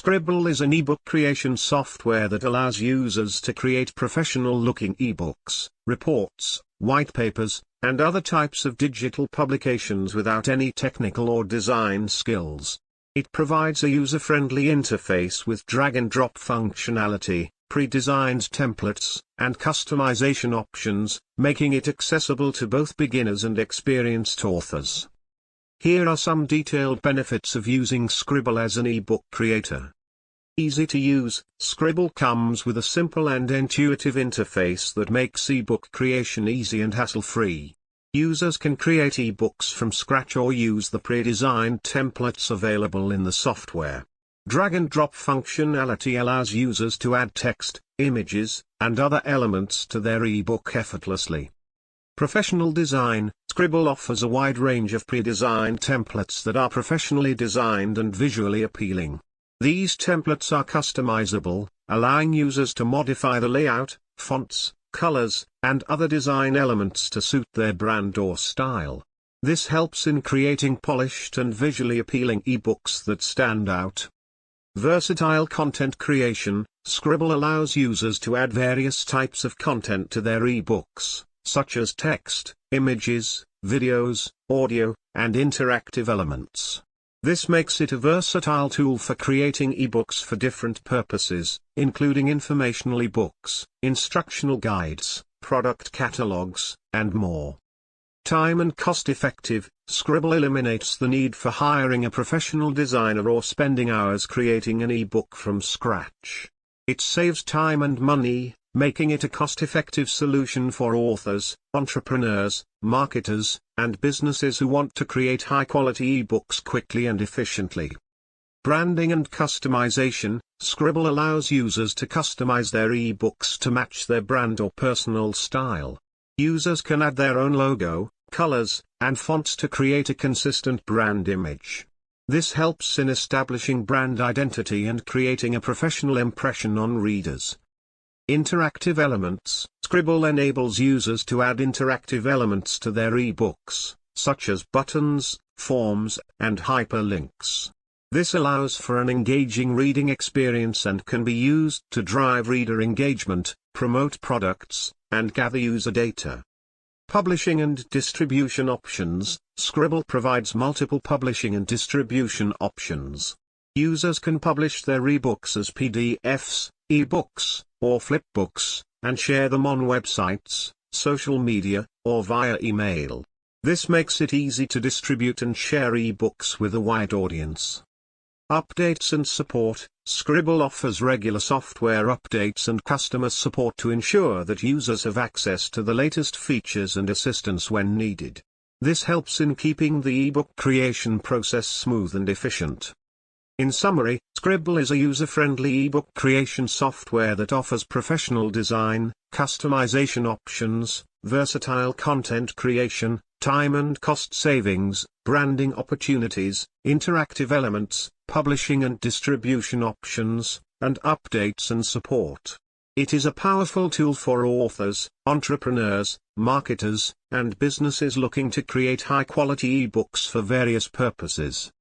Sqribble is an ebook creation software that allows users to create professional-looking ebooks, reports, white papers, and other types of digital publications without any technical or design skills. It provides a user-friendly interface with drag-and-drop functionality, pre-designed templates, and customization options, making it accessible to both beginners and experienced authors. Here are some detailed benefits of using Sqribble as an ebook creator. Easy to use, Sqribble comes with a simple and intuitive interface that makes ebook creation easy and hassle-free. Users can create ebooks from scratch or use the pre-designed templates available in the software. Drag-and-drop functionality allows users to add text, images, and other elements to their ebook effortlessly. Professional design, Sqribble offers a wide range of pre-designed templates that are professionally designed and visually appealing. These templates are customizable, allowing users to modify the layout, fonts, colors, and other design elements to suit their brand or style. This helps in creating polished and visually appealing ebooks that stand out. Versatile content creation, Sqribble allows users to add various types of content to their ebooks, such as text, images, videos, audio, and interactive elements. This makes it a versatile tool for creating ebooks for different purposes, including informational ebooks, instructional guides, product catalogs, and more. Time and cost-effective, Sqribble eliminates the need for hiring a professional designer or spending hours creating an ebook from scratch. It saves time and money, making it a cost-effective solution for authors, entrepreneurs, marketers, and businesses who want to create high-quality ebooks quickly and efficiently. Branding and customization, Sqribble allows users to customize their ebooks to match their brand or personal style. Users can add their own logo, colors, and fonts to create a consistent brand image. This helps in establishing brand identity and creating a professional impression on readers. Interactive elements, Sqribble enables users to add interactive elements to their ebooks, such as buttons, forms, and hyperlinks. This allows for an engaging reading experience and can be used to drive reader engagement, promote products, and gather user data. Publishing and distribution options, Sqribble provides multiple publishing and distribution options. Users can publish their ebooks as PDFs, eBooks, or flipbooks, and share them on websites, social media, or via email. This makes it easy to distribute and share ebooks with a wide audience. Updates and support, Sqribble offers regular software updates and customer support to ensure that users have access to the latest features and assistance when needed. This helps in keeping the ebook creation process smooth and efficient. In summary, Sqribble is a user-friendly ebook creation software that offers professional design, customization options, versatile content creation, time and cost savings, branding opportunities, interactive elements, publishing and distribution options, and updates and support. It is a powerful tool for authors, entrepreneurs, marketers, and businesses looking to create high-quality ebooks for various purposes.